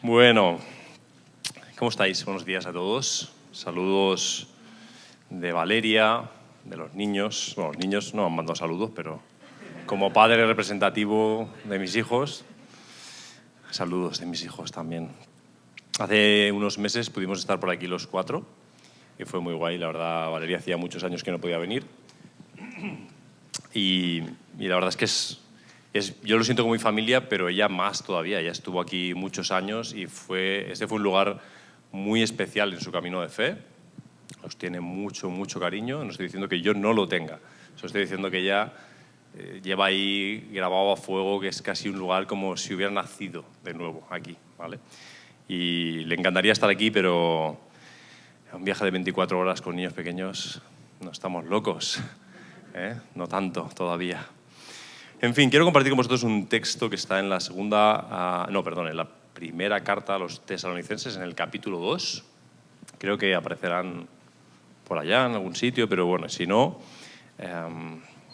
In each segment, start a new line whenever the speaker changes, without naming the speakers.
Bueno, ¿cómo estáis? Buenos días a todos. Saludos de Valeria, de los niños. Bueno, los niños no han mandado saludos, pero como padre representativo de mis hijos, saludos de mis hijos también. Hace unos meses pudimos estar por aquí los cuatro y fue muy guay. La verdad, Valeria hacía muchos años que no podía venir y la verdad es que yo lo siento como mi familia, pero ella más todavía. Ella estuvo aquí muchos años y este fue un lugar muy especial en su camino de fe. Os tiene mucho, mucho cariño. No estoy diciendo que yo no lo tenga. Solo estoy diciendo que ella lleva ahí grabado a fuego, que es casi un lugar como si hubiera nacido de nuevo aquí, ¿vale? Y le encantaría estar aquí, pero un viaje de 24 horas con niños pequeños, no estamos locos, ¿eh? No tanto todavía. En fin, quiero compartir con vosotros un texto que está en en la primera carta a los tesalonicenses, en el capítulo 2. Creo que aparecerán por allá en algún sitio, pero bueno, si no,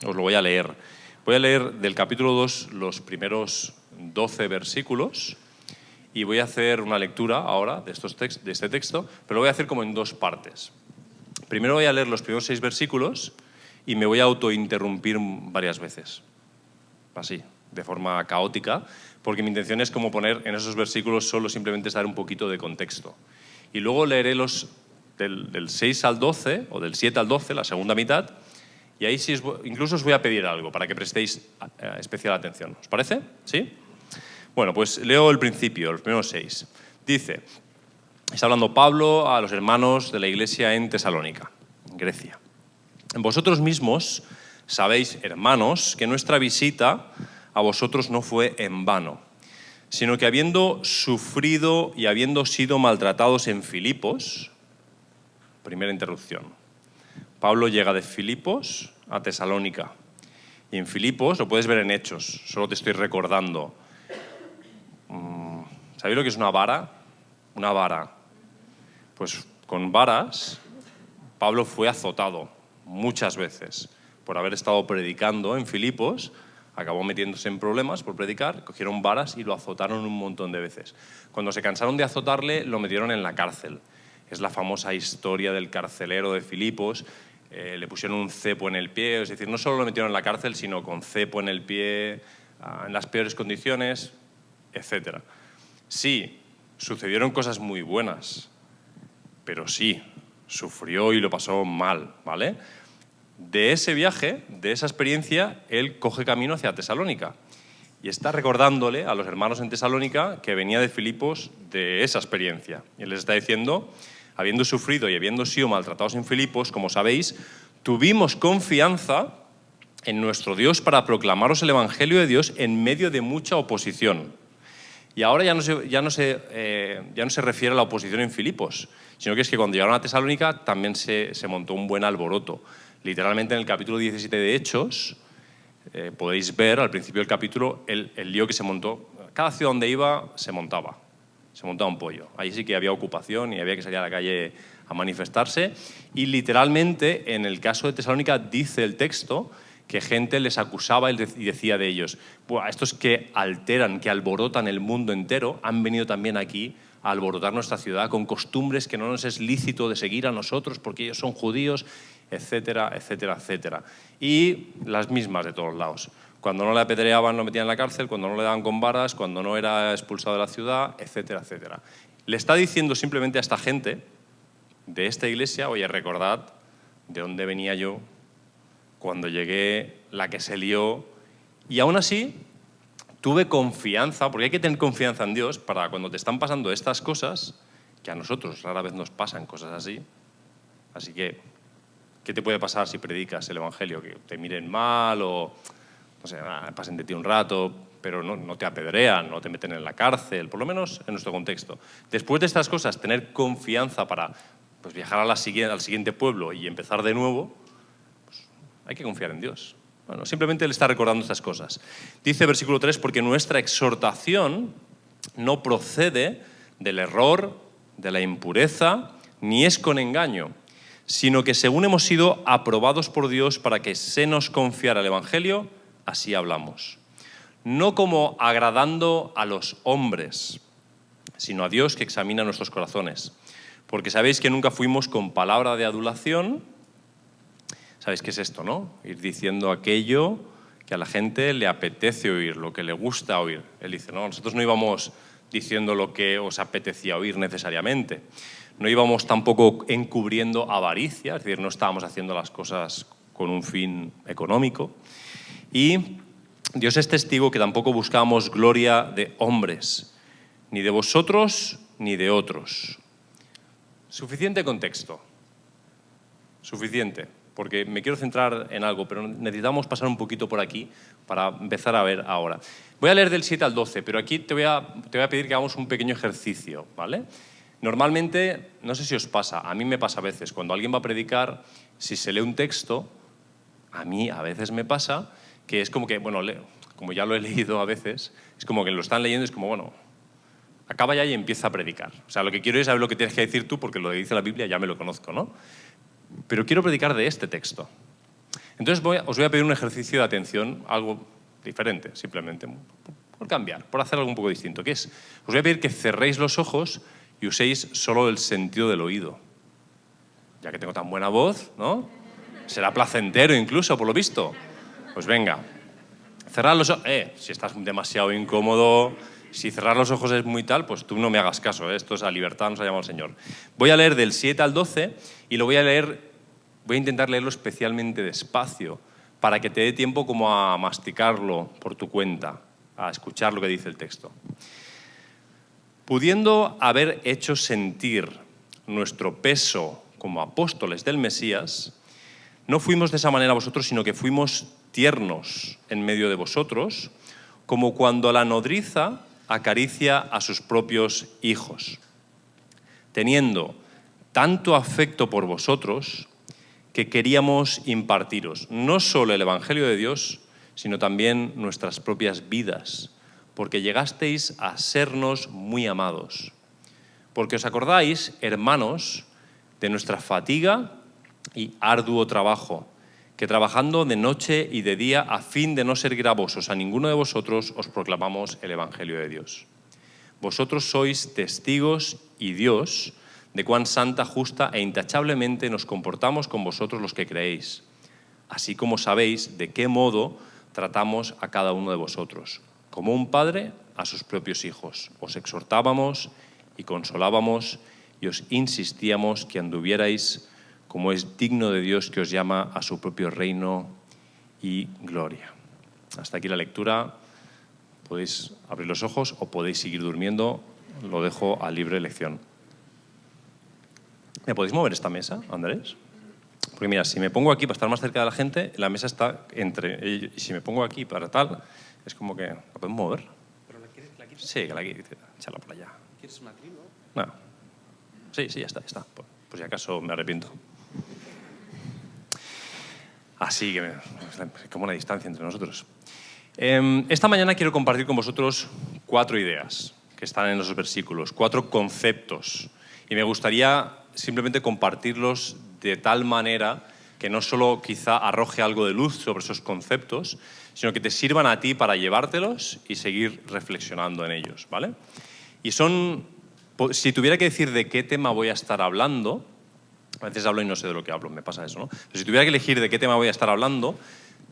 os lo voy a leer. Voy a leer del capítulo 2 los primeros 12 versículos y voy a hacer una lectura ahora de este texto, pero lo voy a hacer como en dos partes. Primero voy a leer los primeros 6 versículos y me voy a autointerrumpir varias veces. Así, de forma caótica, porque mi intención es como poner en esos versículos solo simplemente dar un poquito de contexto. Y luego leeré los del 6 al 12, o del 7 al 12, la segunda mitad, y ahí sí incluso os voy a pedir algo para que prestéis especial atención. ¿Os parece? ¿Sí? Bueno, pues leo el principio, los primeros 6. Dice, está hablando Pablo a los hermanos de la iglesia en Tesalónica, en Grecia. Vosotros mismos sabéis, hermanos, que nuestra visita a vosotros no fue en vano, sino que habiendo sufrido y habiendo sido maltratados en Filipos, primera interrupción. Pablo llega de Filipos a Tesalónica. Y en Filipos, lo puedes ver en Hechos, solo te estoy recordando. ¿Sabéis lo que es una vara? Una vara. Pues con varas, Pablo fue azotado muchas veces por haber estado predicando en Filipos. Acabó metiéndose en problemas por predicar, cogieron varas y lo azotaron un montón de veces. Cuando se cansaron de azotarle, lo metieron en la cárcel. Es la famosa historia del carcelero de Filipos. Le pusieron un cepo en el pie, es decir, no solo lo metieron en la cárcel, sino con cepo en el pie, en las peores condiciones, etc. Sí, sucedieron cosas muy buenas, pero sí, sufrió y lo pasó mal, ¿vale? De ese viaje, de esa experiencia, él coge camino hacia Tesalónica y está recordándole a los hermanos en Tesalónica que venía de Filipos de esa experiencia. Y él les está diciendo, habiendo sufrido y habiendo sido maltratados en Filipos, como sabéis, tuvimos confianza en nuestro Dios para proclamaros el Evangelio de Dios en medio de mucha oposición. Y ahora ya no se refiere a la oposición en Filipos, sino que es que cuando llegaron a Tesalónica también se montó un buen alboroto. Literalmente en el capítulo 17 de Hechos podéis ver al principio del capítulo el lío que se montó. Cada ciudad donde iba se montaba un pollo. Ahí sí que había ocupación y había que salir a la calle a manifestarse. Y literalmente en el caso de Tesalónica dice el texto que gente les acusaba y decía de ellos, estos que alteran, que alborotan el mundo entero, han venido también aquí a alborotar nuestra ciudad con costumbres que no nos es lícito de seguir a nosotros porque ellos son judíos, etcétera, etcétera, etcétera. Y las mismas de todos lados. Cuando no le apedreaban lo metían en la cárcel, cuando no le daban con varas, cuando no era expulsado de la ciudad, etcétera, etcétera. Le está diciendo simplemente a esta gente de esta iglesia, oye, recordad de dónde venía yo cuando llegué, la que se lió, y aún así tuve confianza, porque hay que tener confianza en Dios para cuando te están pasando estas cosas, que a nosotros rara vez nos pasan cosas así. Así que, ¿qué te puede pasar si predicas el Evangelio? Que te miren mal o, no sé, pasen de ti un rato, pero no te apedrean, no te meten en la cárcel, por lo menos en nuestro contexto. Después de estas cosas, tener confianza para viajar al siguiente pueblo y empezar de nuevo, hay que confiar en Dios. Bueno, simplemente él está recordando estas cosas. Dice versículo 3, porque nuestra exhortación no procede del error, de la impureza, ni es con engaño, sino que según hemos sido aprobados por Dios para que se nos confiara el Evangelio, así hablamos. No como agradando a los hombres, sino a Dios que examina nuestros corazones. Porque sabéis que nunca fuimos con palabra de adulación. ¿Sabéis qué es esto, no? Ir diciendo aquello que a la gente le apetece oír, lo que le gusta oír. Él dice, no, nosotros no íbamos diciendo lo que os apetecía oír necesariamente. No íbamos tampoco encubriendo avaricia, es decir, no estábamos haciendo las cosas con un fin económico. Y Dios es testigo que tampoco buscábamos gloria de hombres, ni de vosotros ni de otros. Suficiente contexto. Suficiente. Porque me quiero centrar en algo, pero necesitamos pasar un poquito por aquí para empezar a ver ahora. Voy a leer del 7 al 12, pero aquí te voy a pedir que hagamos un pequeño ejercicio, ¿vale? Normalmente, no sé si os pasa, a mí me pasa a veces, cuando alguien va a predicar, si se lee un texto, a mí a veces me pasa que es como que, bueno, como ya lo he leído a veces, es como que lo están leyendo y es como, bueno, acaba ya y empieza a predicar. O sea, lo que quiero es saber lo que tienes que decir tú, porque lo que dice la Biblia ya me lo conozco, ¿no? Pero quiero predicar de este texto. Entonces os voy a pedir un ejercicio de atención, algo diferente, simplemente, por cambiar, por hacer algo un poco distinto, que es, os voy a pedir que cerréis los ojos y uséis solo el sentido del oído. Ya que tengo tan buena voz, ¿no? Será placentero incluso, por lo visto. Pues venga, cerrad los ojos. Si estás demasiado incómodo, si cerrar los ojos es muy tal, pues tú no me hagas caso, ¿eh? Esto es a libertad, nos ha llamado el Señor. Voy a leer del 7 al 12 y voy a intentar leerlo especialmente despacio para que te dé tiempo como a masticarlo por tu cuenta, a escuchar lo que dice el texto. Pudiendo haber hecho sentir nuestro peso como apóstoles del Mesías, no fuimos de esa manera vosotros, sino que fuimos tiernos en medio de vosotros, como cuando la nodriza acaricia a sus propios hijos, teniendo tanto afecto por vosotros que queríamos impartiros no solo el Evangelio de Dios, sino también nuestras propias vidas, porque llegasteis a sernos muy amados. Porque os acordáis, hermanos, de nuestra fatiga y arduo trabajo, que trabajando de noche y de día a fin de no ser gravosos a ninguno de vosotros, os proclamamos el Evangelio de Dios. Vosotros sois testigos y Dios de cuán santa, justa e intachablemente nos comportamos con vosotros los que creéis, así como sabéis de qué modo tratamos a cada uno de vosotros, como un padre a sus propios hijos. Os exhortábamos y consolábamos y os insistíamos que anduvierais como es digno de Dios que os llama a su propio reino y gloria. Hasta aquí la lectura. Podéis abrir los ojos o podéis seguir durmiendo. Lo dejo a libre elección. ¿Me podéis mover esta mesa, Andrés? Porque mira, si me pongo aquí para estar más cerca de la gente, la mesa está entre ellos. Y si me pongo aquí para tal, es como que... ¿La podemos mover?
¿Pero la quieres?
Sí, que la quiero. Echarla por allá.
¿Quieres una trino?
No. Sí, ya está. Por si acaso me arrepiento. Así que como una distancia entre nosotros. Esta mañana quiero compartir con vosotros 4 ideas que están en esos versículos, 4 conceptos. Y me gustaría simplemente compartirlos de tal manera que no solo quizá arroje algo de luz sobre esos conceptos, sino que te sirvan a ti para llevártelos y seguir reflexionando en ellos, ¿vale? Y si tuviera que decir de qué tema voy a estar hablando, a veces hablo y no sé de lo que hablo, me pasa eso, ¿no? Pero si tuviera que elegir de qué tema voy a estar hablando,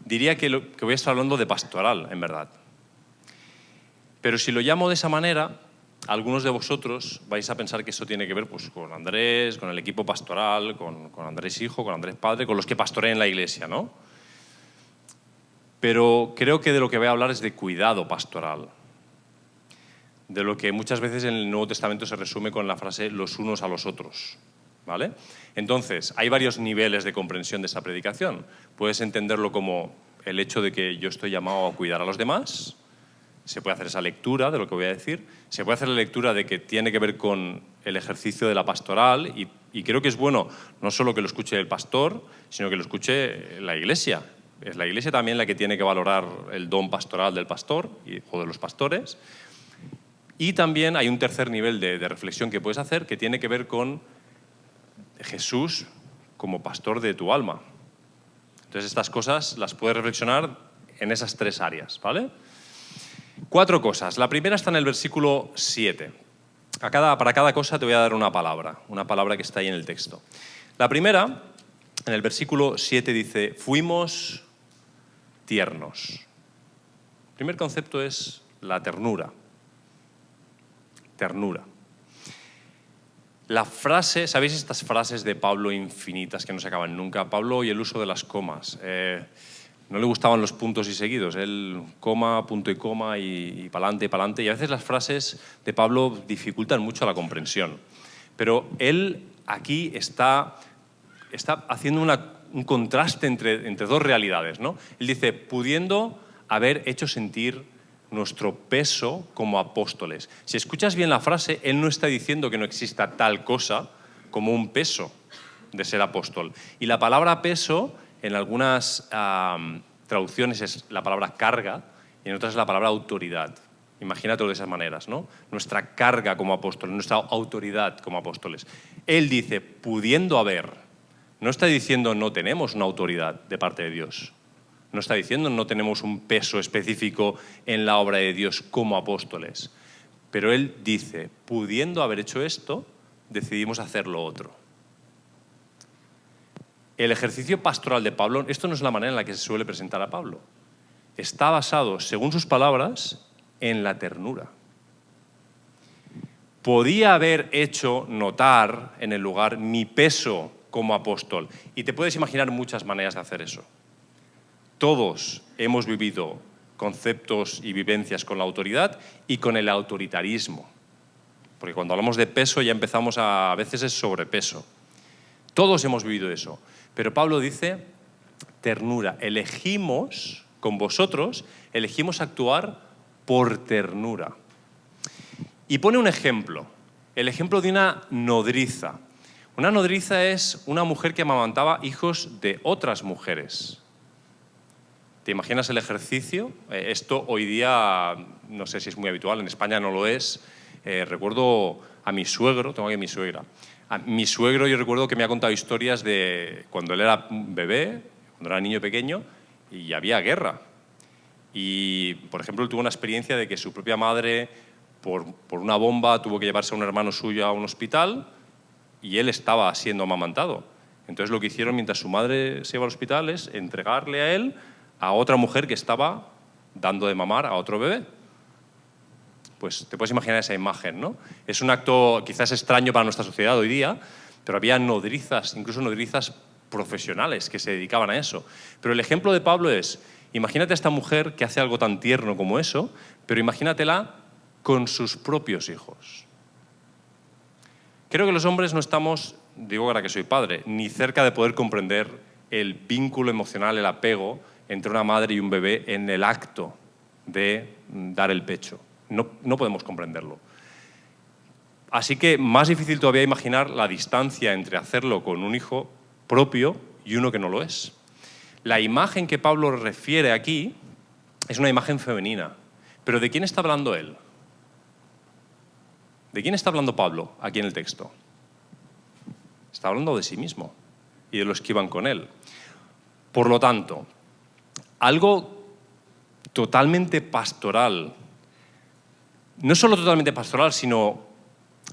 diría que voy a estar hablando de pastoral, en verdad. Pero si lo llamo de esa manera, algunos de vosotros vais a pensar que eso tiene que ver pues, con Andrés, con el equipo pastoral, con Andrés hijo, con Andrés padre, con los que pastoreen la iglesia, ¿no? Pero creo que de lo que voy a hablar es de cuidado pastoral. De lo que muchas veces en el Nuevo Testamento se resume con la frase los unos a los otros, ¿vale? Entonces, hay varios niveles de comprensión de esa predicación. Puedes entenderlo como el hecho de que yo estoy llamado a cuidar a los demás. Se puede hacer esa lectura de lo que voy a decir. Se puede hacer la lectura de que tiene que ver con el ejercicio de la pastoral y creo que es bueno no solo que lo escuche el pastor, sino que lo escuche la iglesia. Es la iglesia también la que tiene que valorar el don pastoral del pastor o de los pastores. Y también hay un tercer nivel de reflexión que puedes hacer que tiene que ver con Jesús como pastor de tu alma. Entonces estas cosas las puedes reflexionar en esas 3 áreas, ¿vale? 4 cosas. La primera está en el versículo 7. Para cada cosa te voy a dar una palabra que está ahí en el texto. La primera, en el versículo 7 dice, fuimos tiernos. El primer concepto es la ternura. Ternura. La frase, ¿sabéis estas frases de Pablo infinitas que no se acaban nunca? Pablo y el uso de las comas. No le gustaban los puntos y seguidos. Él coma, punto y coma y pa'lante y pa'lante. Y a veces las frases de Pablo dificultan mucho la comprensión. Pero él aquí está haciendo un contraste entre dos realidades, ¿no? Él dice, pudiendo haber hecho sentir nuestro peso como apóstoles. Si escuchas bien la frase, él no está diciendo que no exista tal cosa como un peso de ser apóstol. Y la palabra peso, en algunas traducciones es la palabra carga y en otras es la palabra autoridad. Imagínatelo de esas maneras, ¿no? Nuestra carga como apóstoles, nuestra autoridad como apóstoles. Él dice, pudiendo haber. No está diciendo no tenemos una autoridad de parte de Dios. No está diciendo no tenemos un peso específico en la obra de Dios como apóstoles. Pero él dice, pudiendo haber hecho esto, decidimos hacer lo otro. El ejercicio pastoral de Pablo, esto no es la manera en la que se suele presentar a Pablo. Está basado, según sus palabras, en la ternura. Podía haber hecho notar en el lugar mi peso como apóstol. Y te puedes imaginar muchas maneras de hacer eso. Todos hemos vivido conceptos y vivencias con la autoridad y con el autoritarismo. Porque cuando hablamos de peso ya empezamos a veces es sobrepeso. Todos hemos vivido eso. Pero Pablo dice, ternura. Elegimos, con vosotros, elegimos actuar por ternura. Y pone un ejemplo. El ejemplo de una nodriza. Una nodriza es una mujer que amamantaba hijos de otras mujeres. ¿Te imaginas el ejercicio? Esto hoy día, no sé si es muy habitual, en España no lo es. Recuerdo a mi suegro, tengo aquí a mi suegra. A mi suegro yo recuerdo que me ha contado historias de cuando él era un bebé, cuando era niño pequeño, y había guerra. Y, por ejemplo, él tuvo una experiencia de que su propia madre, por una bomba, tuvo que llevarse a un hermano suyo a un hospital y él estaba siendo amamantado. Entonces lo que hicieron mientras su madre se iba al hospital es entregarle a él a otra mujer que estaba dando de mamar a otro bebé. Pues te puedes imaginar esa imagen, ¿no? Es un acto quizás extraño para nuestra sociedad hoy día, pero había nodrizas, incluso nodrizas profesionales que se dedicaban a eso. Pero el ejemplo de Pablo es, imagínate a esta mujer que hace algo tan tierno como eso, pero imagínatela con sus propios hijos. Creo que los hombres no estamos, digo ahora que soy padre, ni cerca de poder comprender el vínculo emocional, el apego entre una madre y un bebé en el acto de dar el pecho. No podemos comprenderlo. Así que más difícil todavía imaginar la distancia entre hacerlo con un hijo propio y uno que no lo es. La imagen que Pablo refiere aquí es una imagen femenina. ¿Pero de quién está hablando él? ¿De quién está hablando Pablo aquí en el texto? Está hablando de sí mismo y de los que iban con él. Por lo tanto, algo totalmente pastoral, no solo totalmente pastoral, sino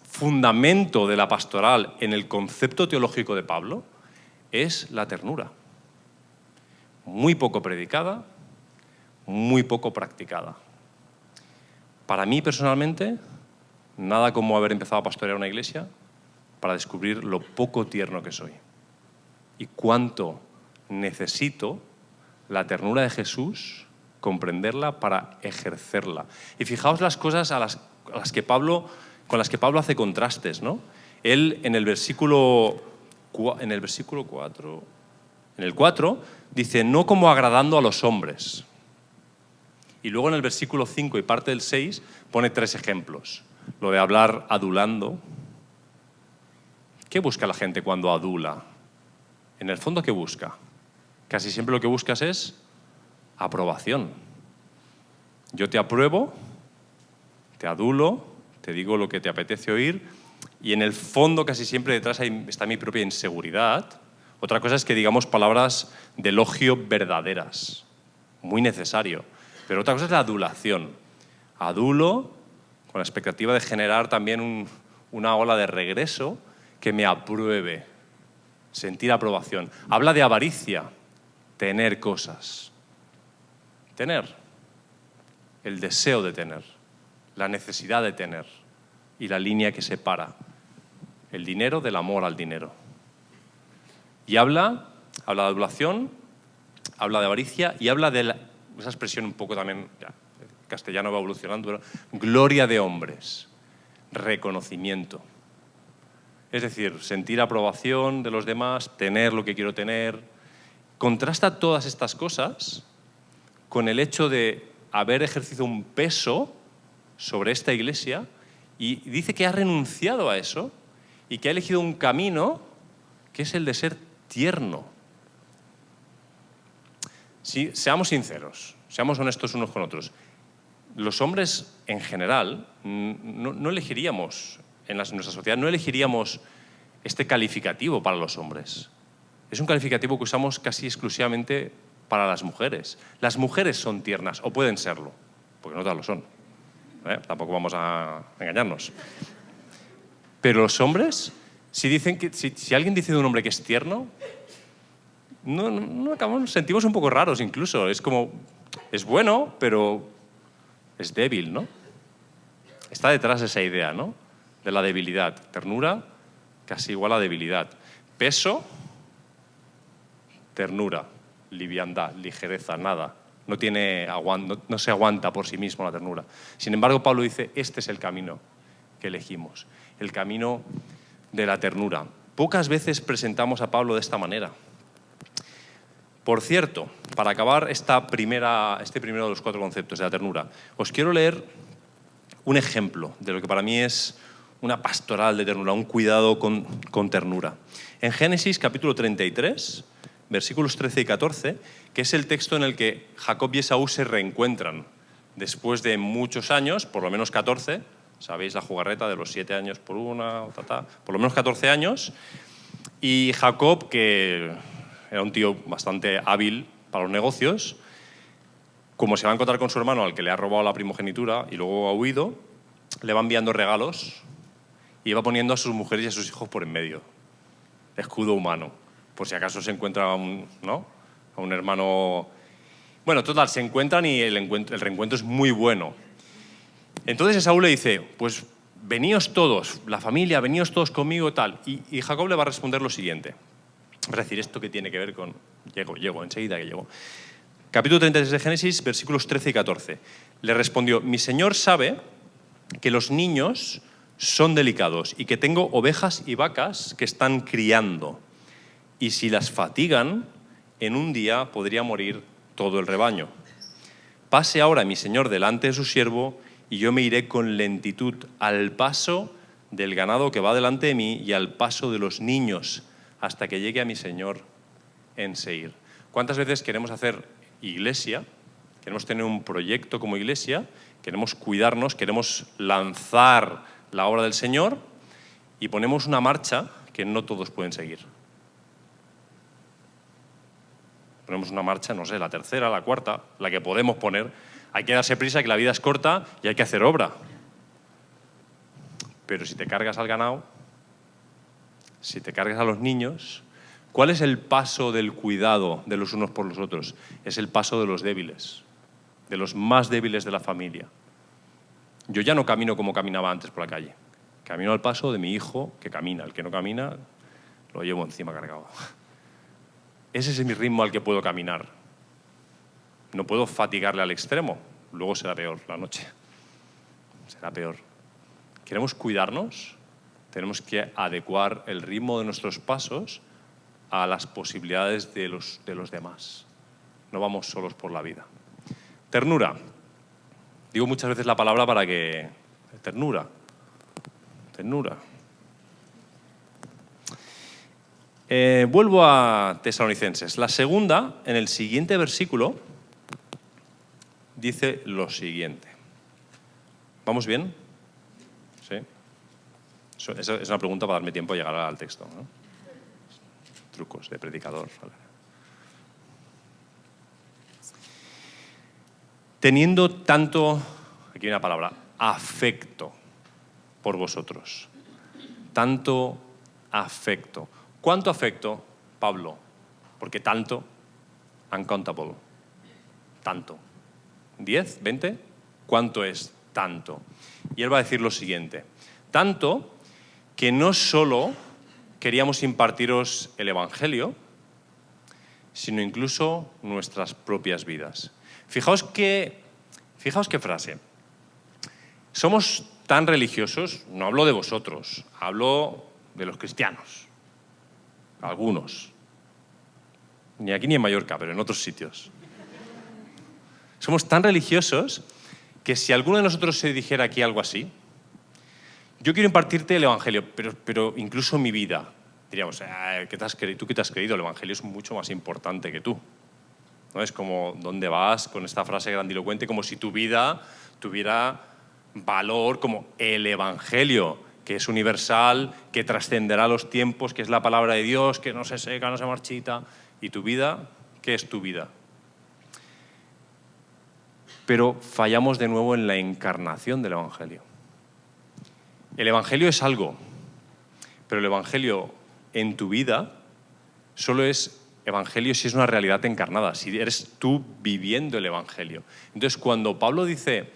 fundamento de la pastoral en el concepto teológico de Pablo, es la ternura. Muy poco predicada, muy poco practicada. Para mí, personalmente, nada como haber empezado a pastorear una iglesia para descubrir lo poco tierno que soy y cuánto necesito la ternura de Jesús, comprenderla para ejercerla. Y fijaos las cosas con las que Pablo hace contrastes, ¿no? Él en el versículo 4, en el 4 dice, no como agradando a los hombres. Y luego en el versículo 5 y parte del 6 pone 3 ejemplos. Lo de hablar adulando. ¿Qué busca la gente cuando adula? En el fondo, ¿qué busca? Casi siempre lo que buscas es aprobación. Yo te apruebo, te adulo, te digo lo que te apetece oír y en el fondo casi siempre detrás está mi propia inseguridad. Otra cosa es que digamos palabras de elogio verdaderas, muy necesario. Pero otra cosa es la adulación. Adulo con la expectativa de generar también una ola de regreso que me apruebe, sentir aprobación. Habla de avaricia, tener cosas. Tener, el deseo de tener, la necesidad de tener y la línea que separa el dinero del amor al dinero. Y habla de adulación, habla de avaricia y habla de esa expresión un poco también, ya, el castellano va evolucionando, pero gloria de hombres, reconocimiento. Es decir, sentir aprobación de los demás, tener lo que quiero tener. Contrasta todas estas cosas con el hecho de haber ejercido un peso sobre esta iglesia y dice que ha renunciado a eso y que ha elegido un camino que es el de ser tierno. Sí, seamos sinceros, seamos honestos unos con otros. Los hombres, en general, no elegiríamos, en nuestra sociedad, no elegiríamos este calificativo para los hombres. Es un calificativo que usamos casi exclusivamente para las mujeres. Las mujeres son tiernas, o pueden serlo, porque no todas lo son. Tampoco vamos a engañarnos. Pero los hombres, si alguien dice de un hombre que es tierno, nos sentimos un poco raros incluso. Es como, es bueno, pero es débil, ¿no? Está detrás esa idea, ¿no? De la debilidad. Ternura, casi igual a debilidad. Peso, ternura. Liviandad, ligereza, nada. No se aguanta por sí mismo la ternura. Sin embargo, Pablo dice, este es el camino que elegimos, el camino de la ternura. Pocas veces presentamos a Pablo de esta manera. Por cierto, para acabar este primero de los 4 conceptos de la ternura, os quiero leer un ejemplo de lo que para mí es una pastoral de ternura, un cuidado con ternura. En Génesis capítulo 33, versículos 13 y 14, que es el texto en el que Jacob y Esaú se reencuentran después de muchos años, por lo menos 14, sabéis la jugarreta de los 7 años por una, por lo menos 14 años, y Jacob, que era un tío bastante hábil para los negocios, como se va a encontrar con su hermano al que le ha robado la primogenitura y luego ha huido, le va enviando regalos y va poniendo a sus mujeres y a sus hijos por en medio. Escudo humano, por si acaso se encuentra a un hermano. Bueno, total, se encuentran y el reencuentro es muy bueno. Entonces Esaú le dice, pues veníos todos, la familia, veníos todos conmigo tal. Y Jacob le va a responder lo siguiente. Es decir, esto que tiene que ver con... Llego, enseguida que llego. Capítulo 36 de Génesis, versículos 13 y 14. Le respondió, mi señor sabe que los niños son delicados y que tengo ovejas y vacas que están criando. Y si las fatigan, en un día podría morir todo el rebaño. Pase ahora mi señor delante de su siervo y yo me iré con lentitud al paso del ganado que va delante de mí y al paso de los niños hasta que llegue a mi señor en Seir. ¿Cuántas veces queremos hacer iglesia? Queremos tener un proyecto como iglesia, queremos cuidarnos, queremos lanzar la obra del Señor y ponemos una marcha que no todos pueden seguir. Ponemos una marcha, no sé, la tercera, la cuarta, la que podemos poner. Hay que darse prisa, que la vida es corta y hay que hacer obra. Pero si te cargas al ganado, si te cargas a los niños, ¿cuál es el paso del cuidado de los unos por los otros? Es el paso de los débiles, de los más débiles de la familia. Yo ya no camino como caminaba antes por la calle. Camino al paso de mi hijo que camina. El que no camina, lo llevo encima cargado. Ese es mi ritmo al que puedo caminar. No puedo fatigarle al extremo. Luego será peor la noche. Será peor. ¿Queremos cuidarnos? Tenemos que adecuar el ritmo de nuestros pasos a las posibilidades de los demás. No vamos solos por la vida. Ternura. Digo muchas veces la palabra para que... Ternura. Ternura. Vuelvo a Tesalonicenses. La segunda, en el siguiente versículo, dice lo siguiente. ¿Vamos bien? ¿Sí? Eso es una pregunta para darme tiempo a llegar al texto, ¿no? Trucos de predicador. Teniendo tanto, aquí hay una palabra, afecto por vosotros. Tanto afecto. ¿Cuánto afecto, Pablo? Porque tanto, uncountable. Tanto. ¿10? ¿20? ¿Cuánto es tanto? Y él va a decir lo siguiente. Tanto que no solo queríamos impartiros el Evangelio, sino incluso nuestras propias vidas. Fijaos qué frase. Somos tan religiosos, no hablo de vosotros, hablo de los cristianos, algunos. Ni aquí ni en Mallorca, pero en otros sitios. Somos tan religiosos que si alguno de nosotros se dijera aquí algo así, yo quiero impartirte el Evangelio, pero incluso mi vida. Diríamos, ¿tú qué te has creído? El Evangelio es mucho más importante que tú. ¿No? Es como, ¿dónde vas con esta frase grandilocuente? Como si tu vida tuviera valor como el Evangelio, que es universal, que trascenderá los tiempos, que es la palabra de Dios, que no se seca, no se marchita. ¿Y tu vida? ¿Qué es tu vida? Pero fallamos de nuevo en la encarnación del Evangelio. El Evangelio es algo, pero el Evangelio en tu vida solo es Evangelio si es una realidad encarnada, si eres tú viviendo el Evangelio. Entonces, cuando Pablo dice,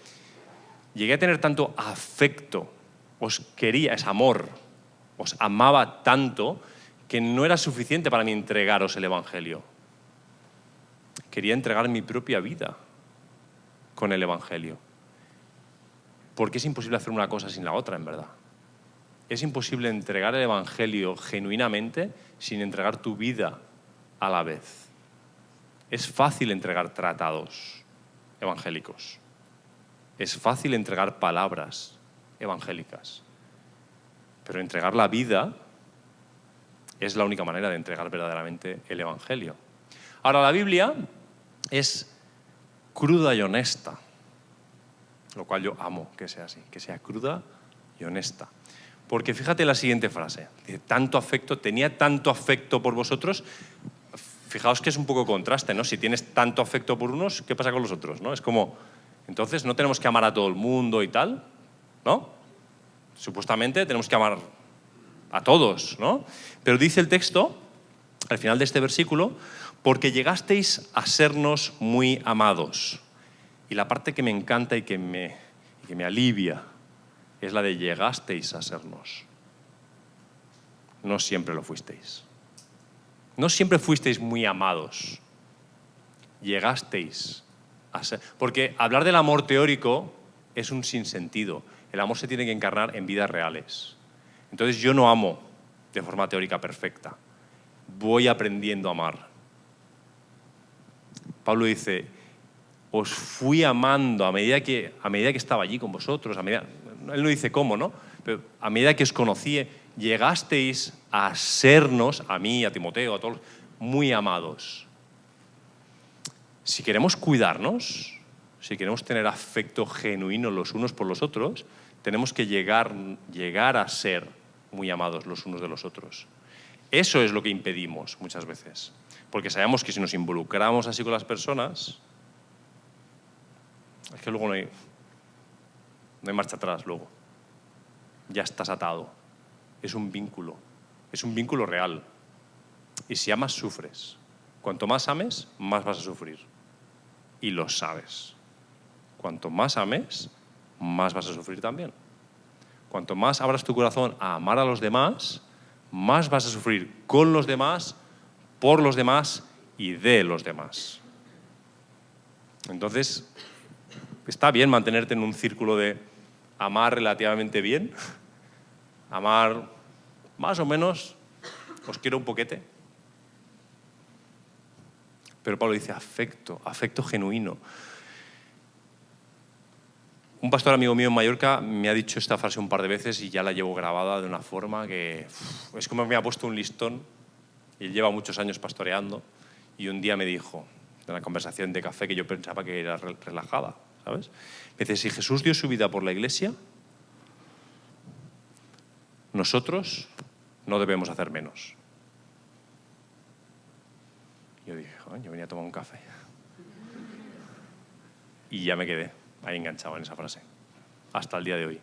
llegué a tener tanto afecto, os quería, es amor, os amaba tanto, que no era suficiente para mí entregaros el Evangelio. Quería entregar mi propia vida con el Evangelio. Porque es imposible hacer una cosa sin la otra, en verdad. Es imposible entregar el Evangelio genuinamente sin entregar tu vida a la vez. Es fácil entregar tratados evangélicos. Es fácil entregar palabras evangélicas. Pero entregar la vida es la única manera de entregar verdaderamente el Evangelio. Ahora, la Biblia es cruda y honesta, lo cual yo amo que sea así, que sea cruda y honesta. Porque fíjate la siguiente frase, dice, tenía tanto afecto por vosotros. Fijaos que es un poco contraste, ¿no? Si tienes tanto afecto por unos, ¿qué pasa con los otros? ¿No? Es como, entonces no tenemos que amar a todo el mundo y tal, ¿no? Supuestamente tenemos que amar a todos, ¿no? Pero dice el texto, al final de este versículo, porque llegasteis a sernos muy amados. Y la parte que me encanta y que me alivia es la de llegasteis a sernos. No siempre lo fuisteis. No siempre fuisteis muy amados. Llegasteis a ser. Porque hablar del amor teórico es un sinsentido. El amor se tiene que encarnar en vidas reales. Entonces yo no amo de forma teórica perfecta. Voy aprendiendo a amar. Pablo dice, os fui amando a medida que estaba allí con vosotros, él no dice cómo, ¿no? Pero a medida que os conocí, llegasteis a sernos, a mí, a Timoteo, a todos, muy amados. Si queremos cuidarnos, si queremos tener afecto genuino los unos por los otros, tenemos que llegar a ser muy amados los unos de los otros. Eso es lo que impedimos muchas veces. Porque sabemos que si nos involucramos así con las personas, es que luego no hay marcha atrás luego. Ya estás atado. Es un vínculo real. Y si amas, sufres. Cuanto más ames, más vas a sufrir. Y lo sabes. Cuanto más ames, más vas a sufrir también. Cuanto más abras tu corazón a amar a los demás, más vas a sufrir con los demás, por los demás y de los demás. Entonces, está bien mantenerte en un círculo de amar relativamente bien, amar más o menos, os quiero un poquete. Pero Pablo dice afecto genuino. Un pastor amigo mío en Mallorca me ha dicho esta frase un par de veces y ya la llevo grabada de una forma que es como me ha puesto un listón. Y él lleva muchos años pastoreando y un día me dijo, en una conversación de café que yo pensaba que era relajada, ¿sabes? Me dice, si Jesús dio su vida por la Iglesia, nosotros no debemos hacer menos. Yo dije, yo venía a tomar un café. Y ya me quedé ahí enganchado en esa frase. hasta el día de hoy.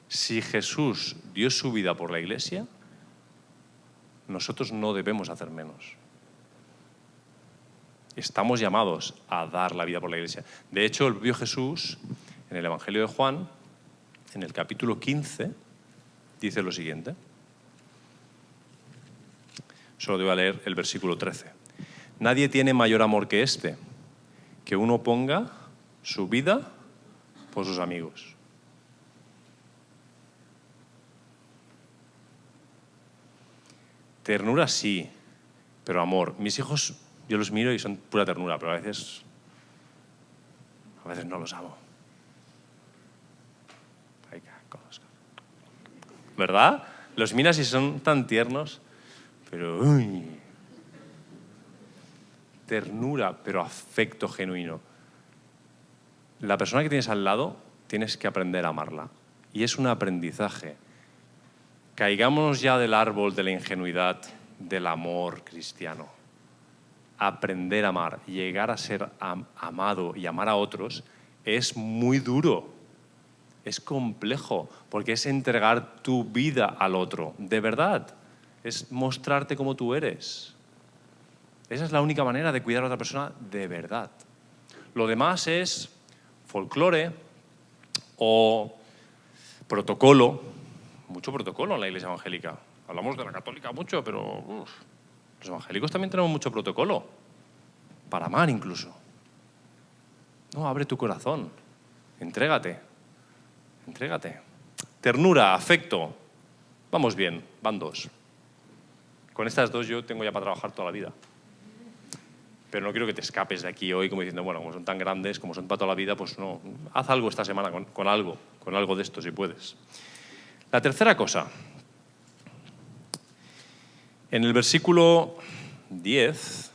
Si Jesús dio su vida por la Iglesia, nosotros no debemos hacer menos. Estamos llamados a dar la vida por la Iglesia. De hecho, el propio Jesús, en el Evangelio de Juan, en el capítulo 15, dice lo siguiente. Solo te voy a leer el versículo 13. Nadie tiene mayor amor que este, que uno ponga su vida por sus amigos. Ternura sí, pero amor. Mis hijos, yo los miro y son pura ternura, pero a veces no los amo. ¿Verdad? Los miras y son tan tiernos, pero uy. Ternura, pero afecto genuino. La persona que tienes al lado, tienes que aprender a amarla. Y es un aprendizaje. Caigámonos ya del árbol de la ingenuidad, del amor cristiano. Aprender a amar, llegar a ser amado y amar a otros es muy duro. Es complejo, porque es entregar tu vida al otro, de verdad. Es mostrarte como tú eres. Esa es la única manera de cuidar a otra persona de verdad. Lo demás es folclore o protocolo. Mucho protocolo en la Iglesia evangélica. Hablamos de la católica mucho, pero los evangélicos también tenemos mucho protocolo. Para amar incluso. No, abre tu corazón. Entrégate. Ternura, afecto. Vamos bien, van dos. Con estas dos yo tengo ya para trabajar toda la vida. Pero no quiero que te escapes de aquí hoy como diciendo, bueno, como son tan grandes, como son para toda la vida, pues no, haz algo esta semana con algo de esto si puedes. La tercera cosa. En el versículo 10...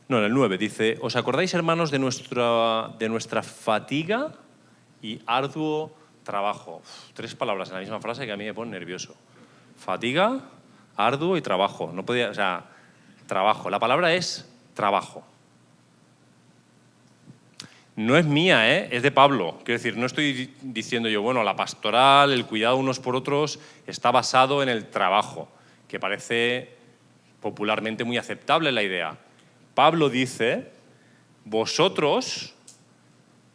No, en el 9 dice, ¿os acordáis, hermanos, de nuestra fatiga y arduo trabajo? 3 palabras en la misma frase que a mí me ponen nervioso. Fatiga, arduo y trabajo. No podía, o sea, trabajo. La palabra es trabajo. No es mía, es de Pablo. Quiero decir, no estoy diciendo yo, bueno, la pastoral, el cuidado unos por otros está basado en el trabajo, que parece popularmente muy aceptable la idea. Pablo dice, vosotros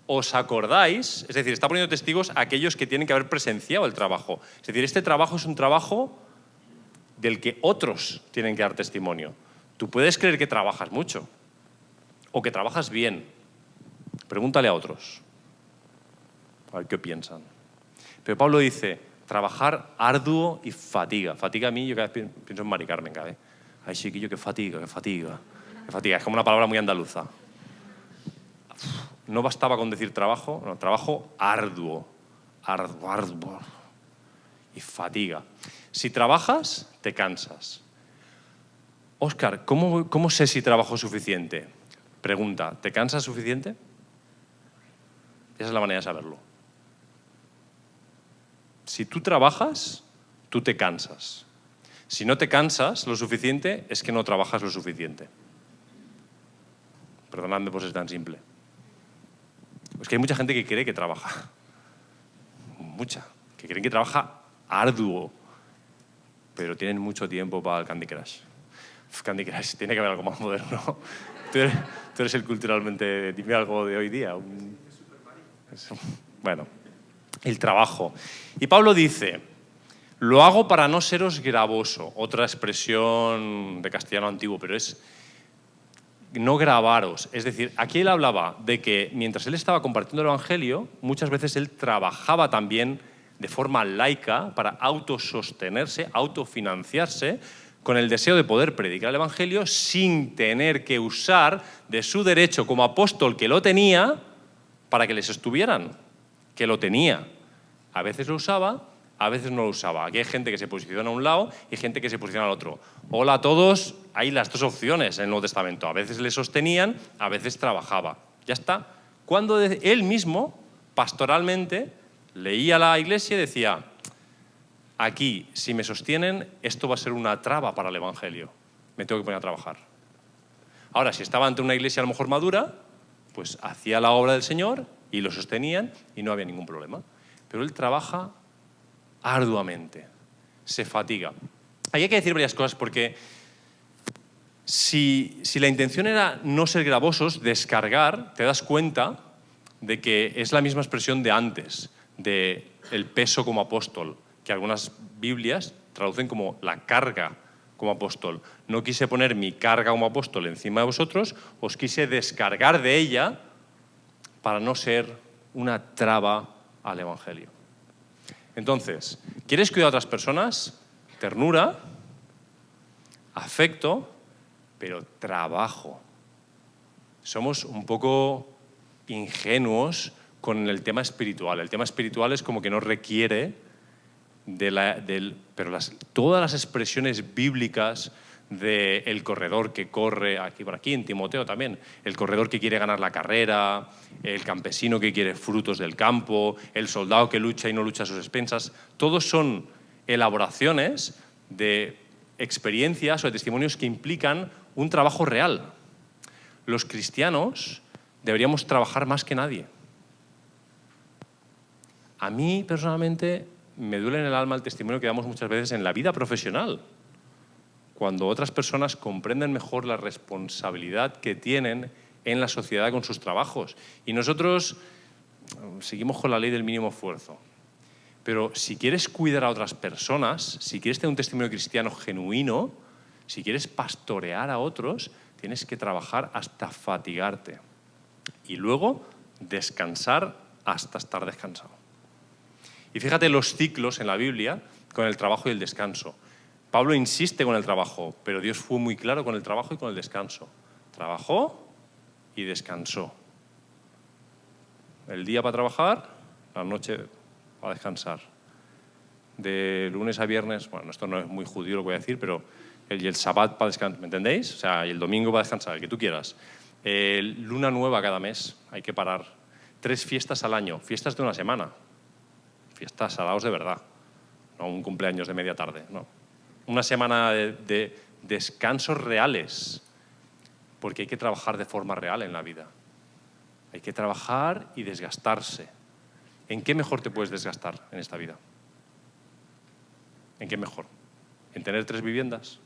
os acordáis, es decir, está poniendo testigos a aquellos que tienen que haber presenciado el trabajo. Es decir, este trabajo es un trabajo del que otros tienen que dar testimonio. Tú puedes creer que trabajas mucho o que trabajas bien. Pregúntale a otros. A ver qué piensan. Pero Pablo dice, trabajar arduo y fatiga. Fatiga a mí, yo cada vez pienso en Mari Carmen, cada vez. Ay, chiquillo, qué fatiga. Es como una palabra muy andaluza. No bastaba con decir trabajo, no, trabajo arduo. Y fatiga. Si trabajas, te cansas. Óscar, ¿cómo sé si trabajo suficiente? Pregunta, ¿te cansas suficiente? Esa es la manera de saberlo. Si tú trabajas, tú te cansas. Si no te cansas lo suficiente, es que no trabajas lo suficiente. Perdonadme por ser tan simple. Es que hay mucha gente que cree que trabaja. Mucha. Que creen que trabaja arduo. Pero tienen mucho tiempo para el Candy Crush. Candy Crush, tiene que haber algo más moderno. Tú eres el culturalmente... Dime algo de hoy día. Bueno, el trabajo. Y Pablo dice, lo hago para no seros gravoso. Otra expresión de castellano antiguo, pero es no gravaros. Es decir, aquí él hablaba de que mientras él estaba compartiendo el Evangelio, muchas veces él trabajaba también de forma laica para autosostenerse, autofinanciarse, con el deseo de poder predicar el Evangelio sin tener que usar de su derecho como apóstol que lo tenía para que les sostuvieran, que lo tenía. A veces lo usaba, a veces no lo usaba. Aquí hay gente que se posiciona a un lado y gente que se posiciona al otro. Hola a todos, hay las dos opciones en el Nuevo Testamento. A veces le sostenían, a veces trabajaba. Ya está. Cuando él mismo, pastoralmente, leía la iglesia y decía, aquí, si me sostienen, esto va a ser una traba para el Evangelio. Me tengo que poner a trabajar. Ahora, si estaba ante una iglesia a lo mejor madura, pues hacía la obra del Señor y lo sostenían y no había ningún problema. Pero él trabaja arduamente, se fatiga. Ahí hay que decir varias cosas porque si la intención era no ser gravosos, descargar, te das cuenta de que es la misma expresión de antes, de el peso como apóstol, que algunas Biblias traducen como la carga como apóstol. No quise poner mi carga como apóstol encima de vosotros, os quise descargar de ella para no ser una traba al Evangelio. Entonces, ¿quieres cuidar a otras personas? Ternura, afecto, pero trabajo. Somos un poco ingenuos con el tema espiritual. El tema espiritual es como que no requiere pero todas las expresiones bíblicas del corredor que corre, aquí por aquí, en Timoteo también, el corredor que quiere ganar la carrera, el campesino que quiere frutos del campo, el soldado que lucha y no lucha a sus expensas, todos son elaboraciones de experiencias o de testimonios que implican un trabajo real. Los cristianos deberíamos trabajar más que nadie. A mí, personalmente, me duele en el alma el testimonio que damos muchas veces en la vida profesional, cuando otras personas comprenden mejor la responsabilidad que tienen en la sociedad con sus trabajos. Y nosotros seguimos con la ley del mínimo esfuerzo. Pero si quieres cuidar a otras personas, si quieres tener un testimonio cristiano genuino, si quieres pastorear a otros, tienes que trabajar hasta fatigarte. Y luego descansar hasta estar descansado. Y fíjate los ciclos en la Biblia con el trabajo y el descanso. Pablo insiste con el trabajo, pero Dios fue muy claro con el trabajo y con el descanso. Trabajó y descansó. El día para trabajar, la noche para descansar. De lunes a viernes, bueno, esto no es muy judío lo que voy a decir, pero el sabbat para descansar, ¿me entendéis? O sea, y el domingo para descansar, el que tú quieras. Luna nueva cada mes, hay que parar. 3 fiestas al año, fiestas de una semana. Fiestas salados de verdad, no un cumpleaños de media tarde, no. Una semana de descansos reales, porque hay que trabajar de forma real en la vida. Hay que trabajar y desgastarse. ¿En qué mejor te puedes desgastar en esta vida? ¿En qué mejor? ¿En tener 3 viviendas?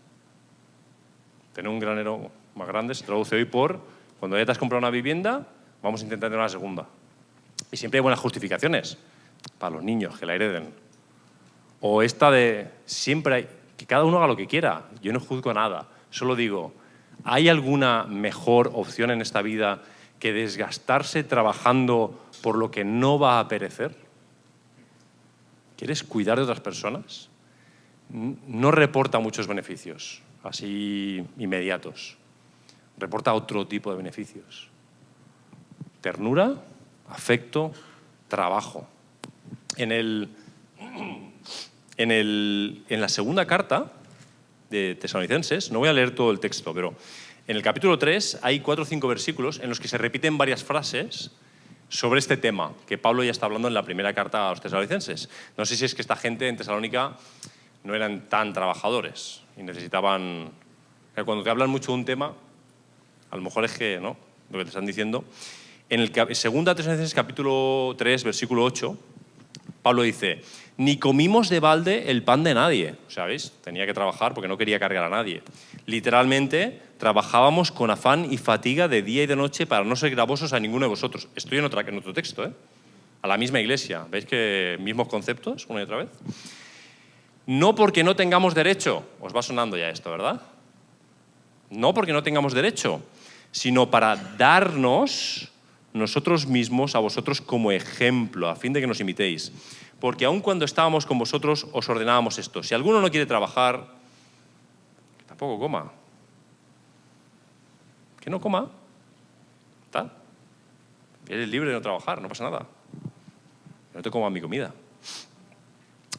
Tener un granero más grande se traduce hoy por, cuando ya te has comprado una vivienda, vamos a intentar tener una segunda. Y siempre hay buenas justificaciones para los niños, que la hereden. O esta de siempre hay, que cada uno haga lo que quiera. Yo no juzgo nada. Solo digo, ¿hay alguna mejor opción en esta vida que desgastarse trabajando por lo que no va a perecer? ¿Quieres cuidar de otras personas? No reporta muchos beneficios, así inmediatos. Reporta otro tipo de beneficios. Ternura, afecto, trabajo. En la segunda carta de Tesalonicenses, no voy a leer todo el texto, pero en el capítulo 3 hay 4 o 5 versículos en los que se repiten varias frases sobre este tema, que Pablo ya está hablando en la primera carta a los tesalonicenses. No sé si es que esta gente en Tesalónica no eran tan trabajadores y necesitaban... Cuando te hablan mucho de un tema, a lo mejor es que, ¿no?, lo que te están diciendo. En el segunda Tesalonicenses, capítulo 3, versículo 8, Pablo dice, ni comimos de balde el pan de nadie. ¿Sabéis? Tenía que trabajar porque no quería cargar a nadie. Literalmente, trabajábamos con afán y fatiga de día y de noche para no ser gravosos a ninguno de vosotros. Estoy en otro texto, ¿eh? A la misma iglesia. ¿Veis que mismos conceptos una y otra vez? No porque no tengamos derecho. Os va sonando ya esto, ¿verdad? No porque no tengamos derecho, sino para darnos nosotros mismos a vosotros como ejemplo, a fin de que nos imitéis. Porque aun cuando estábamos con vosotros, os ordenábamos esto. Si alguno no quiere trabajar, que tampoco coma. Que no coma. ¿Está? Eres libre de no trabajar, no pasa nada. Que no te coman mi comida.